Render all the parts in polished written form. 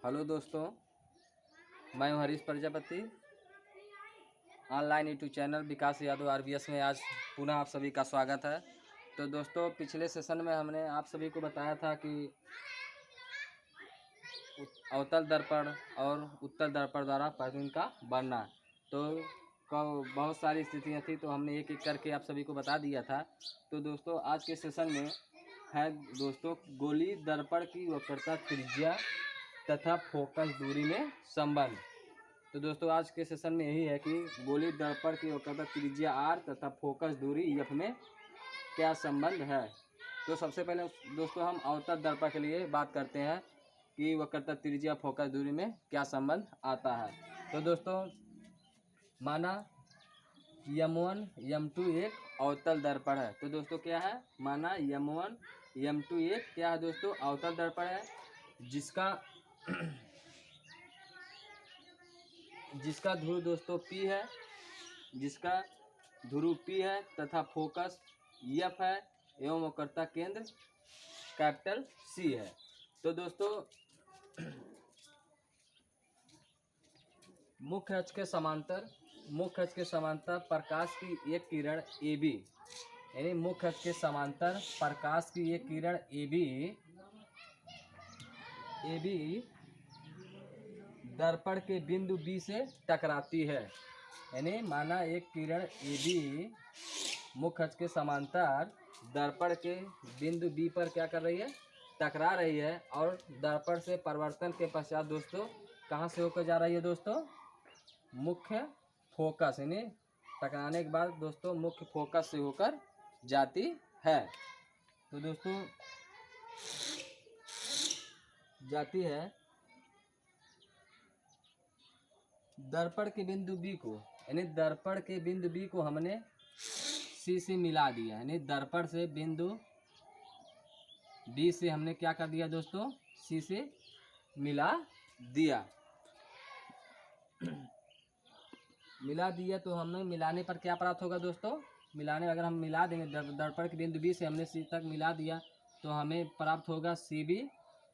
Hello दोस्तों, मैं हूं Harish Prajapati. Online YouTube channel Vikas Yadav RBS में आज पुनः आप सभी का स्वागत है। तो दोस्तों, पिछले सेशन में हमने आप सभी को बताया था कि अवतल दर्पण और उत्तल दर्पण द्वारा प्रतिबिंब का बनना। तो बहुत सारी स्थितियाँ थी, तो हमने एक एक करके आप सभी को बता दिया था। तो दोस्तों, आज के सेशन में है दोस्तों गोली दर्पण की वक्रता त्रिज्या तथा फोकस दूरी में संबंध। तो दोस्तों, आज के सेशन में यही है कि गोली दर्पण की वक्रता त्रिज्या r तथा फोकस दूरी f में क्या संबंध है। तो सबसे पहले दोस्तों हम अवतल दर्पण के लिए बात करते हैं कि वक्रता त्रिज्या फोकस दूरी में क्या संबंध आता है। तो दोस्तों, माना M1 M2 एक अवतल दर्पण है। तो दोस्तों क्या है, माना M1 M2 एक क्या है दोस्तों, अवतल दर्पण है, जिसका ध्रुव दोस्तों P है, जिसका ध्रुव P है तथा फोकस F है एवं वक्रता केंद्र कैपिटल C है। तो दोस्तों मुख्य अक्ष के समांतर प्रकाश की एक किरण AB, यानी मुख्य अक्ष के समांतर प्रकाश की एक किरण AB दर्पण के बिंदु B से टकराती है। यानी माना एक किरण AB मुख्य अक्ष के समांतर दर्पण के बिंदु B पर क्या कर रही है, टकरा रही है, और दर्पण से परिवर्तन के पश्चात दोस्तों कहाँ से होकर जा रही है दोस्तों, मुख्य फोकस, यानी टकराने के बाद दोस्तों मुख्य फोकस से होकर जाती है। तो दोस्तों जाती है दर्पण के बिंदु B को, यानी दर्पण के बिंदु B को हमने C से मिला दिया, यानी दर्पण से बिंदु B से हमने क्या कर दिया दोस्तों, C से मिला दिया। मिला दिया तो हमें मिलाने पर क्या प्राप्त होगा दोस्तों, मिलाने अगर हम मिला देंगे दर्पण के बिंदु B से हमने C तक मिला दिया तो हमें प्राप्त होगा CB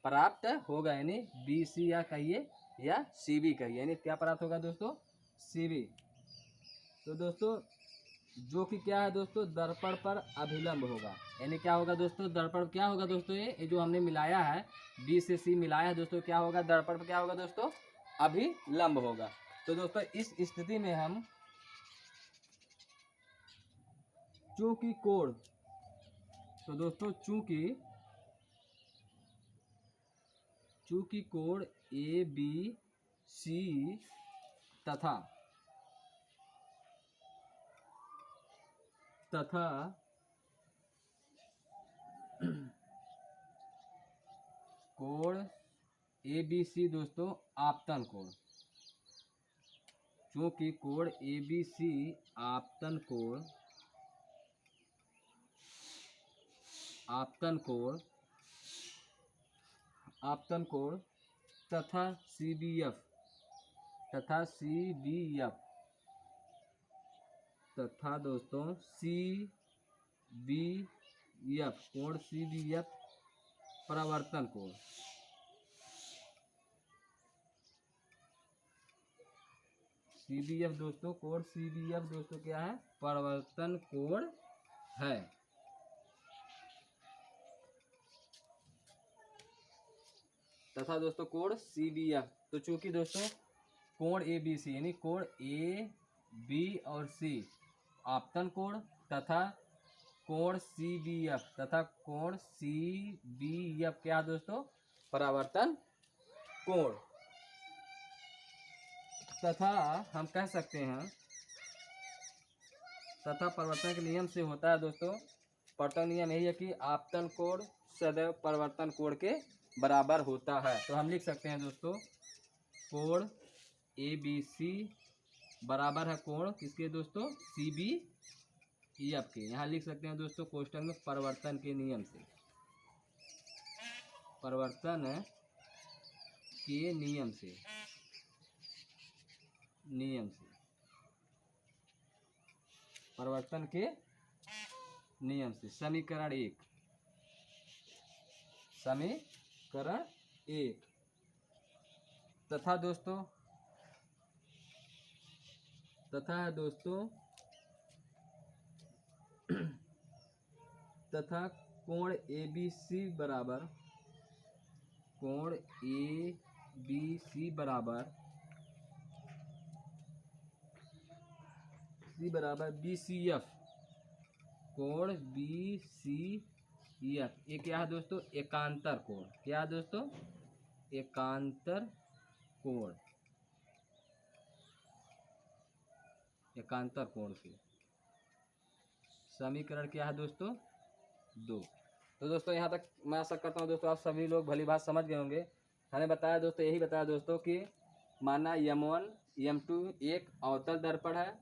प्राप्त होगा, यानी BC या कहिए या CB कहिए, यानी क्या प्राप्त होगा दोस्तों, CB। तो दोस्तों जो कि क्या है दोस्तों, दर्पण पर अभिलंब होगा, यानी क्या होगा दोस्तों, दर्पण क्या होगा दोस्तों, ये जो हमने मिलाया है B से C मिलाया है दोस्तों, क्या होगा दर्पण पर क्या होगा दोस्तों, अभिलंब होगा। तो दोस्तों इस स्थिति में हम चूंकि कोण, तो दोस्तों चूंकि कोण ABC तथा कोण ABC दोस्तों आपतन कोण, चूंकि कोण ABC आपतन कोण तथा CBF तथा दोस्तों CBF कोण CBF परावर्तन कोण, CBF दोस्तों कोण CBF दोस्तों क्या है, परावर्तन कोण है। तथा दोस्तों कोण CBF, तो चूंकि दोस्तों कोण ABC यानी कोण A B और C आपतन कोण तथा कोण CBF तथा कोण CBF क्या दोस्तों, परावर्तन कोण। तथा हम कह सकते हैं तथा परिवर्तन के नियम से होता है दोस्तों, परिवर्तन नियम यही है कि आपतन कोण सदैव परिवर्तन कोण के बराबर होता है। तो हम लिख सकते हैं दोस्तों कोण ABC बराबर है कोण किसके दोस्तों, CBF के। यहाँ लिख सकते हैं दोस्तों कोष्टक में परिवर्तन के नियम से, परिवर्तन के नियम से परिवर्तन के नियम से समीकरण 1 तथा दोस्तों तथा कोण ABC बराबर BCF, कोण BCF ये क्या है दोस्तों? एकांतर कोण। क्या है दोस्तों? एकांतर कोण, एकांतर कोण के समीकरण क्या है दोस्तों? 2। तो दोस्तों यहाँ तक मैं आशा करता हूँ दोस्तों आप सभी लोग भली बात समझ गए होंगे। हमें बताया दोस्तों, यही बताया दोस्तों कि माना M1 M2 एक अवतल दर्पण है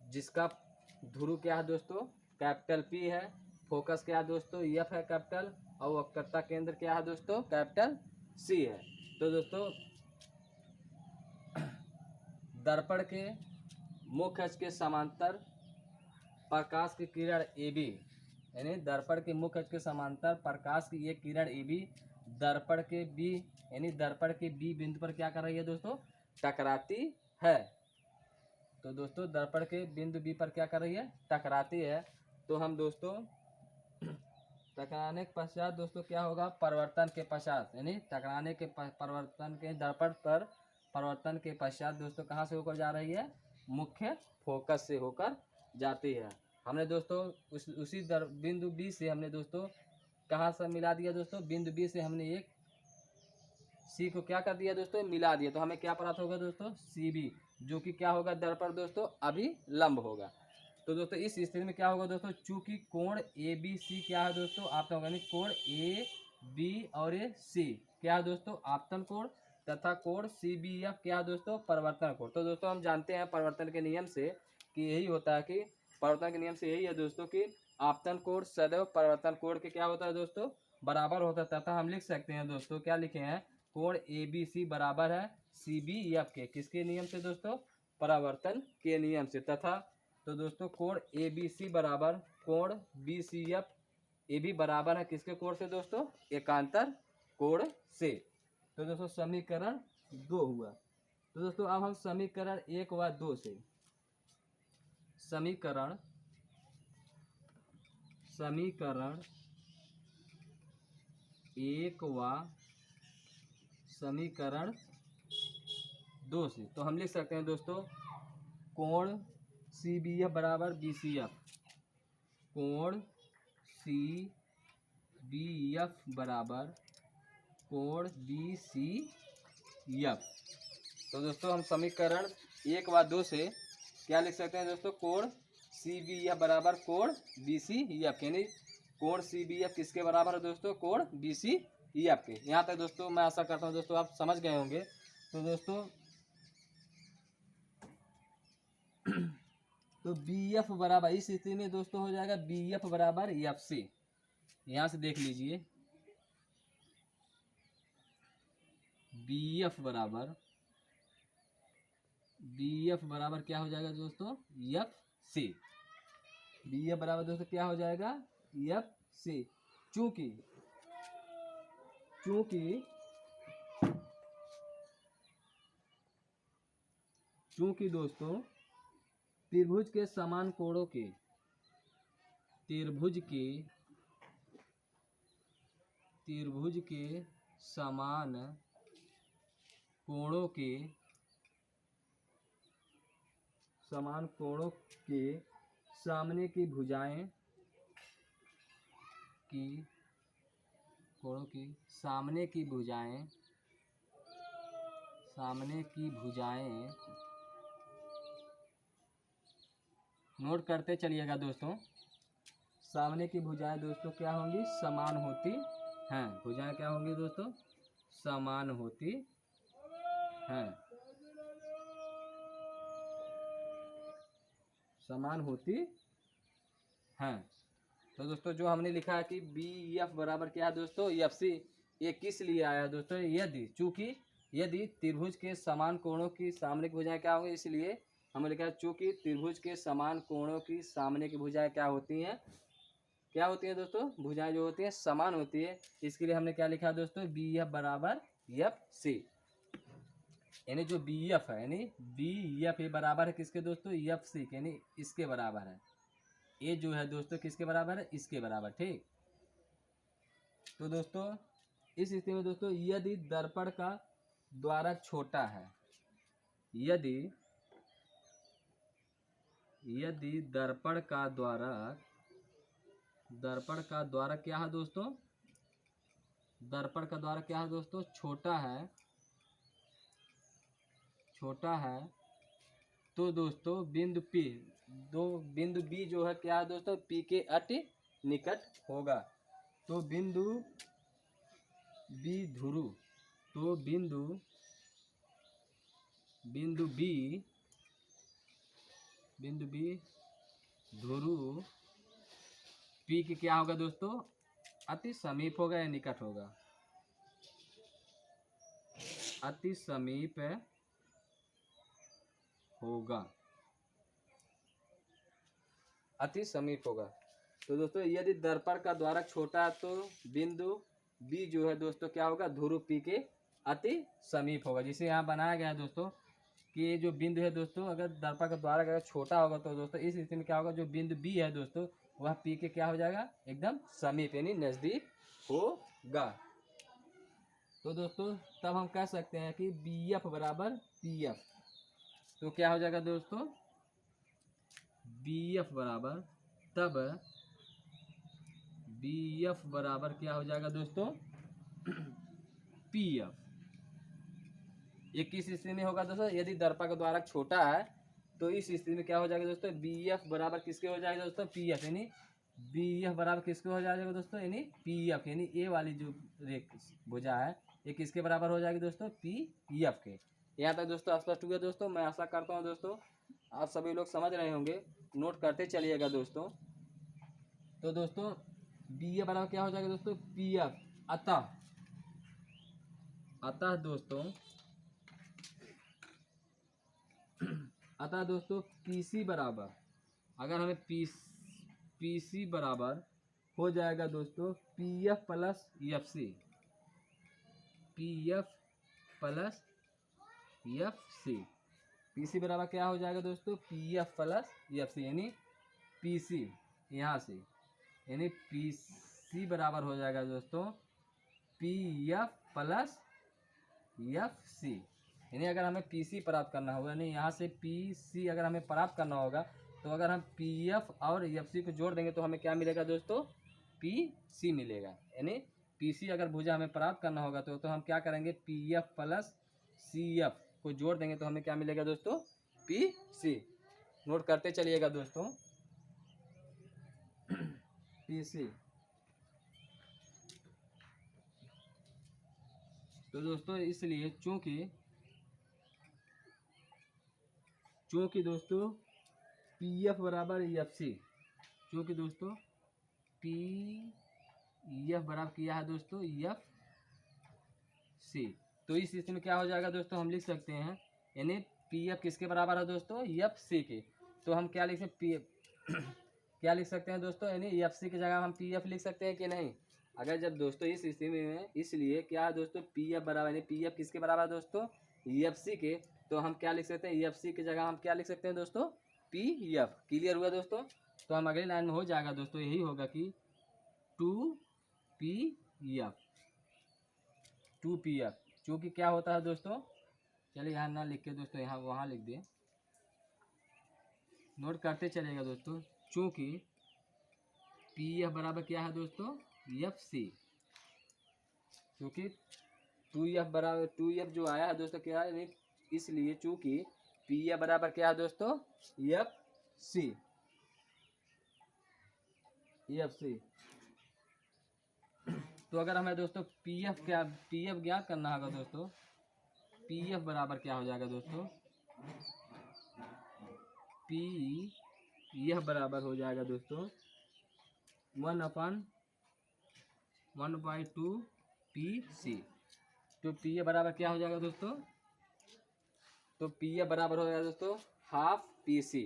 जिसका ध्रुव क्या है दोस्तों? कैपिटल P है। फोकस क्या है दोस्तों? F है कैपिटल। और वक्रता केंद्र क्या है दोस्तों? कैपिटल C है। तो दोस्तों दर्पण के मुख्य अक्ष के समांतर प्रकाश की किरण AB, यानी दर्पण के मुख्य अक्ष के समांतर प्रकाश की एक किरण AB दर्पण के B, यानी दर्पण के B बिंदु पर क्या कर रही है दोस्तों? टकराती है। तो दोस्तों दर्पण के बिंदु B पर क्या कर रही है? टकराती है। तो हम दोस्तों टकराने के पश्चात दोस्तों क्या होगा? परिवर्तन के पश्चात, यानी टकराने के परिवर्तन के दर्पण पर परिवर्तन के पश्चात दोस्तों कहाँ से होकर जा रही है? मुख्य फोकस से होकर जाती है। हमने दोस्तों उसी बिंदु B से हमने दोस्तों कहाँ से मिला दिया दोस्तों? बिंदु B से हमने एक C को क्या कर दिया दोस्तों? मिला दिया। तो हमें क्या प्राप्त होगा दोस्तों? CB, जो कि क्या होगा दर्पण दोस्तों? अभिलंब होगा। तो दोस्तों इस स्थिति में क्या होगा दोस्तों? चूंकि कोण ABC क्या है दोस्तों? आपतन कोण, कोण AB और ये C क्या है दोस्तों? आपतन कोण, तथा कोण CBF क्या है दोस्तों? परिवर्तन कोण। तो दोस्तों हम जानते हैं परिवर्तन के नियम से कि यही होता है कि परिवर्तन के नियम से यही है दोस्तों कि आपतन कोण सदैव परिवर्तन कोण के क्या होता है दोस्तों? बराबर होता है। तथा हम लिख सकते हैं दोस्तों, क्या लिखे हैं? कोण ABC बराबर है CBF के। किसके नियम से दोस्तों? परावर्तन के नियम से। तथा तो दोस्तों कोण ABC बराबर कोण BCF, ये भी बराबर है किसके कोण से दोस्तों? एकांतर कोण से। तो दोस्तों समीकरण 2 हुआ। तो दोस्तों अब हम समीकरण 1 व 2 से समीकरण 1 व समीकरण 2 से तो हम लिख सकते हैं दोस्तों कोण CBF बराबर BCF, कोण CBF बराबर कोण BCF। तो दोस्तों हम समीकरण 1 व 2 से क्या लिख सकते हैं दोस्तों? कोण CBF बराबर कोण BCF, यानी कोण CBF किसके बराबर है दोस्तों? कोण BCF के। यहाँ तक दोस्तों मैं आशा करता हूँ दोस्तों आप समझ गए होंगे। तो दोस्तों तो BF बराबर इस स्थिति में दोस्तों हो जाएगा BF बराबर FC। यहाँ से देख लीजिए BF बराबर क्या हो जाएगा दोस्तों? FC। BF बराबर दोस्तों क्या हो जाएगा? FC। चूंकि दोस्तों त्रिभुज के समान कोणों के समान कोणों के सामने की भुजाएं नोट करते चलिएगा दोस्तों। सामने की भुजाएं दोस्तों क्या होंगी? समान होती हैं। भुजाएं क्या होंगी दोस्तों? समान होती हैं। तो दोस्तों जो हमने लिखा है कि BF बराबर क्या है दोस्तों? FC, ये किस लिए आया है दोस्तों? यदि त्रिभुज के समान कोणों की सामने की भुजाएं क्या होंगी, इसलिए हमने लिखा है चूंकि त्रिभुज के समान कोणों की सामने की भुजाएं क्या होती हैं दोस्तों? भुजाएं जो होती हैं समान होती है। इसके लिए हमने क्या लिखा है दोस्तों? BF बराबर FC। यानी जो बी एफ है, यानी बी एफ ये बराबर है किसके दोस्तों, एफ सी के, यानी इसके बराबर है। ये जो है दोस्तों किसके बराबर है, इसके बराबर। ठीक, तो दोस्तों इस स्थिति में दोस्तों यदि दर्पण का द्वारक छोटा है, यदि दर्पण का द्वारक क्या है दोस्तों, दर्पण का द्वारक क्या है दोस्तों, छोटा है, तो दोस्तों बिंदु बिंदु बी जो है क्या है दोस्तों, पी के अति निकट होगा। तो बिंदु बी ध्रुव, तो बिंदु बी ध्रुव पी के क्या होगा दोस्तों, अति समीप होगा या निकट होगा, अति समीप होगा, अति समीप होगा। तो दोस्तों यदि दर्पण का द्वारक छोटा है तो बिंदु बी जो है दोस्तों क्या होगा, ध्रुव पी के अति समीप होगा। जिसे यहाँ बनाया गया है दोस्तों कि ये जो बिंदु है दोस्तों, अगर दर्पण का द्वारक अगर छोटा होगा तो दोस्तों इस स्थिति में क्या होगा, जो बिंदु बी है दोस्तों वह पी के क्या हो जाएगा, एकदम समीप यानी नजदीक होगा। तो दोस्तों तब हम कह सकते हैं कि बी एफ बराबर पी एफ। तो क्या हो जाएगा दोस्तों, बी एफ बराबर, तब बी एफ बराबर क्या हो जाएगा दोस्तों, पी एफ। ये किस स्थिति में होगा दोस्तों, यदि दर्पण का द्वारक छोटा है तो इस स्थिति में क्या हो जाएगा दोस्तों, बी एफ बराबर किसके हो जाएगा दोस्तों, पी एफ, यानी बी एफ बराबर किसके हो जाएगा दोस्तों, यानी पी एफ, यानी ए वाली जो भुजा है ये किसके बराबर हो जाएगी दोस्तों, पी एफ के। यहाँ तक दोस्तों स्पष्ट हुआ दोस्तों। मैं आशा करता हूँ दोस्तों आप सभी लोग समझ रहे होंगे, नोट करते चलिएगा दोस्तों। तो दोस्तों बी एफ बराबर क्या हो जाएगा दोस्तों, पी एफ। अतः दोस्तों पीसी बराबर, अगर हमें पीसी बराबर हो जाएगा दोस्तों P F plus F C, P F plus F C. PC बराबर क्या हो जाएगा दोस्तों, P F plus F C, यानी पीसी यहाँ से, यानी पीसी बराबर हो जाएगा दोस्तों P F plus F C. यानी अगर हमें पीसी प्राप्त करना होगा, यानी यहाँ से पीसी अगर हमें प्राप्त करना होगा तो अगर हम पीएफ और एफसी को जोड़ देंगे तो हमें क्या मिलेगा दोस्तों, पीसी मिलेगा। यानी पीसी अगर भुजा हमें प्राप्त करना होगा तो हम क्या करेंगे, पीएफ प्लस सीएफ को जोड़ देंगे तो हमें क्या मिलेगा दोस्तों, पीसी। नोट करते चलिएगा दोस्तों, पीसी। तो दोस्तों इसलिए चूँकि दोस्तों पी एफ बराबर एफ सी, चूँकि दोस्तों पी एफ बराबर किया है दोस्तों एफ सी, तो इस स्थिति में क्या हो जाएगा दोस्तों, हम लिख सकते हैं यानी पी एफ किसके बराबर है दोस्तों, एफ सी के। तो हम क्या लिख सकते हैं, क्या लिख सकते हैं दोस्तों, यानी एफ सी की जगह हम पी एफ लिख सकते हैं कि नहीं। अगर जब दोस्तों इस स्थिति में, इसलिए क्या है दोस्तों, पी एफ बराबर, यानी पी एफ किसके बराबर दोस्तों, एफ सी के, तो हम क्या लिख सकते हैं, एफ सी की जगह हम क्या लिख सकते हैं दोस्तों, पी एफ। क्लियर हुआ दोस्तों। तो हम अगली लाइन में हो जाएगा दोस्तों, यही होगा कि 2 पी एफ, चूँकि क्या होता है दोस्तों, चलिए यहाँ ना लिख के दोस्तों यहाँ वहाँ लिख दें, नोट करते चलेगा दोस्तों। चूँकि पी एफ बराबर क्या है दोस्तों, एफ सी, क्योंकि 2F बराबर 2F जो आया है दोस्तों क्या है, इसलिए चूँकि पी एफ बराबर क्या है दोस्तों, एफ सी, एफ सी। तो अगर हमें दोस्तों पी एफ ज्ञात करना होगा दोस्तों, पी एफ बराबर क्या हो जाएगा दोस्तों, पी एफ बराबर हो जाएगा दोस्तों 1/2 पी सी। तो पी एफ बराबर क्या हो जाएगा दोस्तों, तो पी एफ बराबर हो जाएगा दोस्तों हाफ पी सी।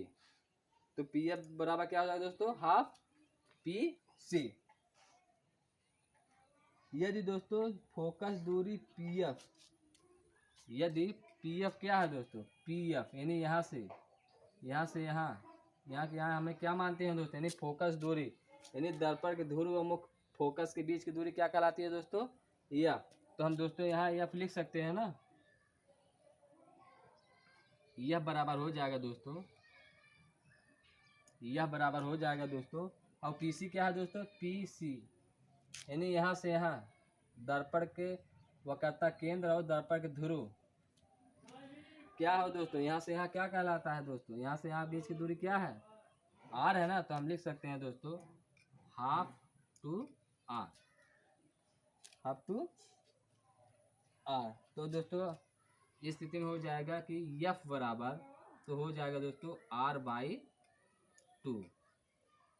तो पी एफ बराबर क्या हो जाएगा दोस्तों, हाफ पी सी। यदि दोस्तों फोकस दूरी पी एफ, यदि पी एफ क्या है दोस्तों, पी एफ यानी यहाँ से यहाँ के यहाँ हमें क्या मानते हैं दोस्तों, यानी फोकस दूरी, यानी दर्पण के ध्रुव व मुख्य फोकस के बीच की दूरी क्या कहलाती है दोस्तों, एफ। तो हम दोस्तों यहाँ एफ लिख सकते हैं ना, यह बराबर हो जाएगा दोस्तों, यह बराबर हो जाएगा दोस्तों। और पीसी क्या है दोस्तों, पीसी यानी यहाँ से यहाँ दर्पण के वक्रता केंद्र और दर्पण के ध्रुव क्या हो दोस्तों, यहाँ से यहाँ क्या कहलाता है दोस्तों, यहाँ से यहाँ बीच की दूरी क्या है, आर है ना। तो हम लिख सकते हैं दोस्तों half two R, half two R. तो दोस्तों इस स्थिति में हो जाएगा कि एफ बराबर, तो हो जाएगा दोस्तों आर बाई टू।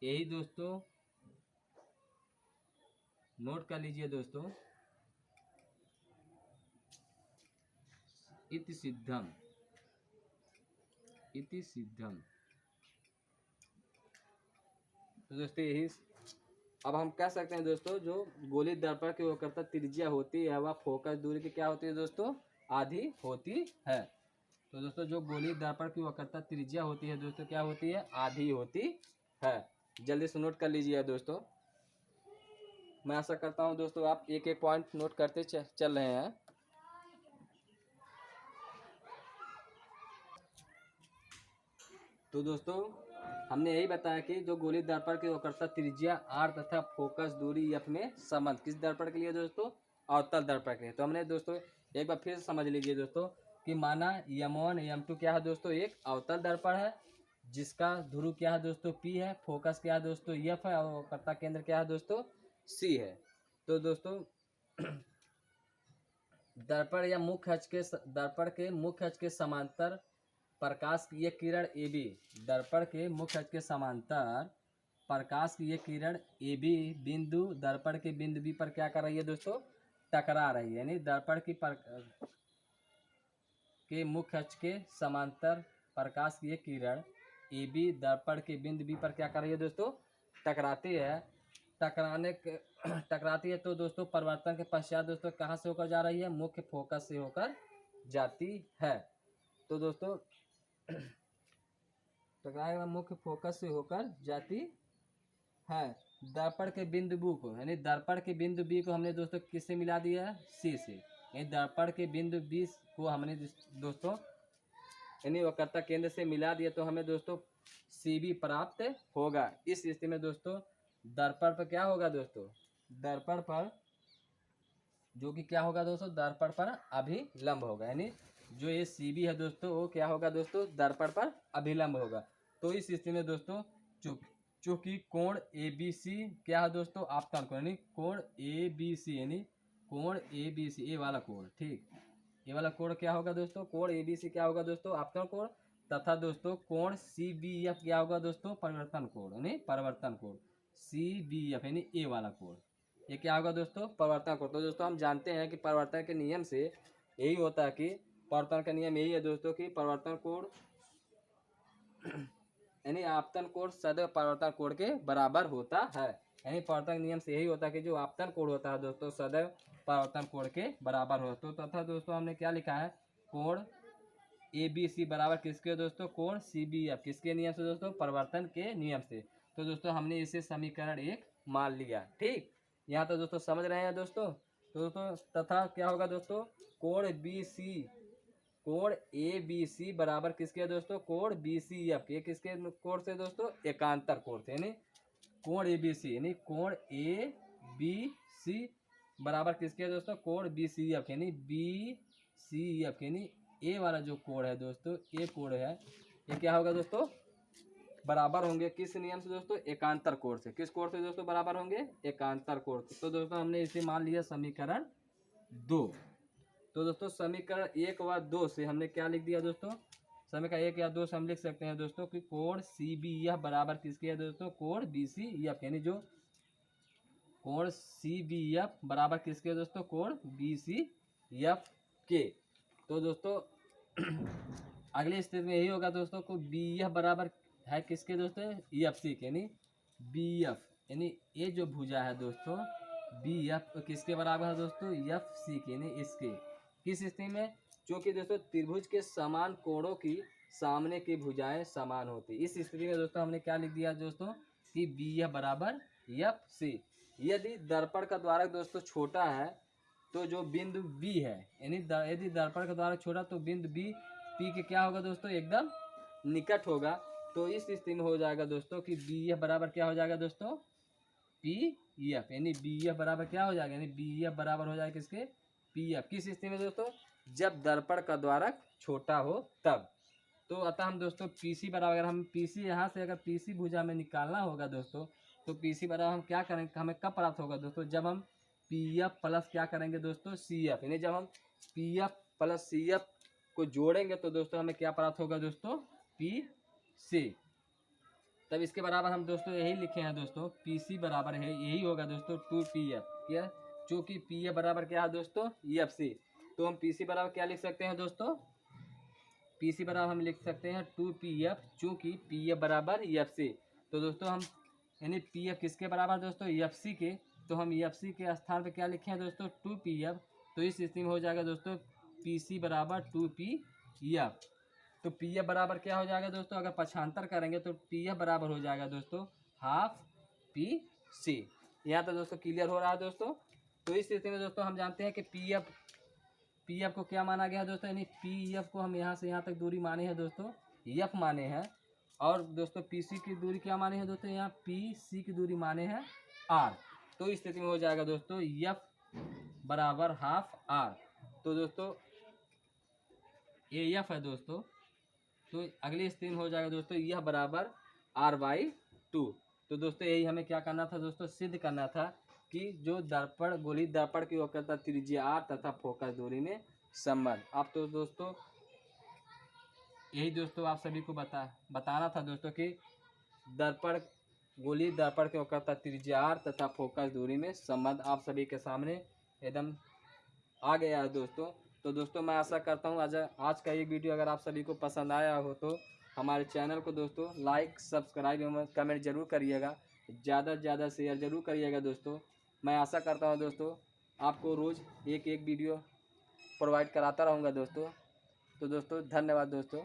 यही दोस्तों नोट कर लीजिए दोस्तों, इति सिद्धम, इति सिद्धम। तो दोस्तों यही अब हम कह सकते हैं दोस्तों, जो गोली दर्पण की वक्रता त्रिज्या होती है वह फोकस दूरी की क्या होती है दोस्तों, आधी होती है। तो दोस्तों जो गोली दर्पण की वक्रता त्रिज्या होती है दोस्तों क्या होती है, आधी होती है। जल्दी से नोट कर लीजिए दोस्तों। मैं आशा करता हूं दोस्तों आप एक एक पॉइंट नोट करते चल रहे हैं। तो दोस्तों हमने यही बताया कि जो गोली दर्पण की वक्रता त्रिज्या आर तथा फोकस दूरी एफ में संबंध किस दर्पण के लिए दोस्तों, अवतल दर्पण के लिए। तो हमने दोस्तों एक बार फिर से समझ लीजिए दोस्तों कि माना M1 M2 क्या है दोस्तों, एक अवतल दर्पण है जिसका ध्रुव क्या है दोस्तों, P है, फोकस क्या है दोस्तों, F है, और वक्रता केंद्र क्या है दोस्तों, C है। तो दोस्तों दर्पण या मुख्य अक्ष के दर्पण के मुख्य अक्ष के समांतर प्रकाश की ये किरण AB, दर्पण के मुख्य अक्ष के समांतर प्रकाश की ये किरण AB बिंदु दर्पण के बिंदु B पर क्या कर रही है दोस्तों, टकरा रही है। यानी दर्पण की के मुख्य अक्ष के समांतर प्रकाश की ये किरण AB दर्पण के बिंदु B पर क्या कर रही है दोस्तों, टकराती है। टकराती है तो दोस्तों परिवर्तन के पश्चात दोस्तों कहाँ से होकर जा रही है, मुख्य फोकस से होकर जाती है। तो दोस्तों टकराएगा मुख्य फोकस से होकर जाती है। दर्पण के बिंदु बी को, यानी दर्पण के बिंदु बी को हमने दोस्तों किससे मिला दिया है, सी से। यानी दर्पण के बिंदु बी को हमने दोस्तों यानी वक्रता केंद्र से मिला दिया, तो हमें दोस्तों सी बी प्राप्त होगा। इस स्थिति में दोस्तों दर्पण पर क्या होगा दोस्तों, दर्पण पर जो कि क्या होगा दोस्तों, दर्पण पर अभिलंब होगा। यानी जो ये सी बी है दोस्तों वो क्या होगा दोस्तों, दर्पण पर अभिलंब होगा। तो इस स्थिति में दोस्तों चूंकि कोण ए बी सी क्या है दोस्तों, आपतन कोण, यानी कोण ए बी सी, यानी कोण ए बी सी, ए वाला कोण, ठीक, ये वाला कोण क्या होगा दोस्तों, कोण ए बी सी क्या होगा दोस्तों, आपतन कोण। तथा दोस्तों कोण सी बी एफ क्या होगा दोस्तों, परिवर्तन कोण, यानी परिवर्तन कोण, सी बी एफ यानी ए वाला कोण, ये क्या होगा दोस्तों, परिवर्तन कोण। तो दोस्तों हम जानते हैं कि परिवर्तन के नियम से यही होता है कि परिवर्तन का नियम यही है दोस्तों कि परिवर्तन कोण यानी आपतन कोण सदैव परिवर्तन कोण के बराबर होता है। यानी परिवर्तन नियम से यही होता है कि जो आपतन कोण होता है दोस्तों सदैव परिवर्तन कोण के बराबर हो। तो तथा दोस्तों हमने क्या लिखा है, कोण ए बी सी बराबर किसके दोस्तों, कोण सी बी एफ, किसके नियम से दोस्तों, परिवर्तन के नियम से। तो दोस्तों हमने इसे समीकरण 1 मान लिया, ठीक। यहाँ तो दोस्तों समझ रहे हैं दोस्तों। तो दोस्तों तथा क्या होगा दोस्तों, कोण बी सी, कोण ए बी सी बराबर किसके दोस्तों, कोण बी सी एफ, ये किसके कोण से दोस्तों, एकांतर कोण से। यानी कोण ए बी सी यानी कोण ए बी सी बराबर किसके दोस्तों, कोण बी सी एफ, यानी बी सी एफ यानी ए वाला जो कोण है दोस्तों, ए कोण है, ये क्या होगा दोस्तों, बराबर होंगे किस नियम से दोस्तों, एकांतर कोण से। किस कोण से दोस्तों बराबर होंगे, एकांतर कोण से। तो दोस्तों हमने इसे मान लिया समीकरण 2। तो दोस्तों समीकरण 1 व 2 से हमने क्या लिख दिया दोस्तों, समीकरण 1 या 2 से हम लिख सकते हैं दोस्तों कि कोण सी बी एफ बराबर किसके है दोस्तों, कोण बी सी एफ, यानी जो कोण सी बी एफ बराबर किसके दोस्तों, कोण बी सी एफ के। तो दोस्तों अगली स्थिति में यही होगा दोस्तों को बी एफ बराबर है किसके दोस्तों, एफ सी के, यानी बी एफ यानी ये जो भुजा है दोस्तों बी एफ किसके बराबर है दोस्तों, एफ सी के, यानी इसके। किस स्थिति में, क्योंकि दोस्तों त्रिभुज के समान कोणों की सामने की भुजाएं समान होती। इस स्थिति में दोस्तों हमने क्या लिख दिया दोस्तों कि बी एफ बराबर एफ सी। यदि दर्पण का द्वारक दोस्तों छोटा है तो जो बिंदु बी है, यानी यदि दर्पण का द्वारक छोटा तो बिंदु बी पी के क्या होगा दोस्तों एकदम निकट होगा। तो इस स्थिति में हो जाएगा दोस्तों कि बी एफ बराबर क्या हो जाएगा दोस्तों पी एफ, यानी बी एफ बराबर क्या हो जाएगा, यानी बी एफ बराबर हो जाएगा किसके पी एफ। किस स्थिति में दोस्तों जब दर्पण का द्वारक छोटा हो तब। तो अतः हम दोस्तों पीसी बराबर, अगर हम पीसी यहाँ से अगर पीसी भुजा में निकालना होगा दोस्तों तो पीसी बराबर हम क्या करेंगे, हमें कब प्राप्त होगा दोस्तों जब हम पी एफ प्लस क्या करेंगे दोस्तों सी एफ, यानी जब हम P F plus C F को जोड़ेंगे तो दोस्तों हमें क्या प्राप्त होगा दोस्तों पी सी। तब इसके बराबर हम दोस्तों यही लिखे हैं दोस्तों पी सी बराबर है यही होगा दोस्तों 2pf, क्या चूँकि पी एफ बराबर क्या है दोस्तों एफ सी। तो हम पी सी बराबर क्या लिख सकते हैं दोस्तों, पी सी बराबर हम लिख सकते हैं 2pf, चूँकि पी एफ बराबर एफ सी। तो दोस्तों हम यानी पी एफ किसके बराबर दोस्तों एफ सी के, तो हम एफ सी के स्थान पे क्या लिखे हैं दोस्तों 2pf। तो इस स्थिति में हो जाएगा दोस्तों पी सी बराबर 2pf। तो पी एफ बराबर क्या हो जाएगा दोस्तों, अगर पक्षांतर करेंगे तो पी एफ बराबर हो जाएगा दोस्तों हाफ पी सी। यहाँ तो दोस्तों क्लियर हो रहा है दोस्तों। तो इस स्थिति में दोस्तों हम जानते हैं कि पी एफ को क्या माना गया दोस्तों, यानी पी एफ को हम यहाँ से यहाँ तक दूरी माने हैं दोस्तों एफ माने हैं, और दोस्तों पी सी की दूरी क्या माने हैं दोस्तों यहाँ पी सी की दूरी माने हैं आर। तो इस स्थिति में हो जाएगा दोस्तों एफ बराबर हाफ आर। तो दोस्तों ये एफ है दोस्तों, तो अगली स्थिति में हो जाएगा दोस्तों यह बराबर r/2। तो दोस्तों यही हमें क्या करना था दोस्तों सिद्ध करना था कि जो दर्पण गोली दर्पण की वक्रता त्रिज्या r तथा फोकस दूरी में संबंध। अब तो दोस्तों यही दोस्तों आप सभी को बताना था दोस्तों कि दर्पण गोली दर्पण की वक्रता त्रिज्या r तथा फोकस दूरी में संबंध आप सभी के सामने एकदम आ गया है दोस्तों। तो दोस्तों मैं आशा करता हूँ आज का ये वीडियो अगर आप सभी को पसंद आया हो तो हमारे चैनल को दोस्तों लाइक सब्सक्राइब एवं कमेंट जरूर करिएगा, ज़्यादा से ज़्यादा शेयर जरूर करिएगा दोस्तों। मैं आशा करता हूँ दोस्तों आपको रोज़ एक वीडियो प्रोवाइड कराता रहूँगा दोस्तों। तो दोस्तों धन्यवाद दोस्तों।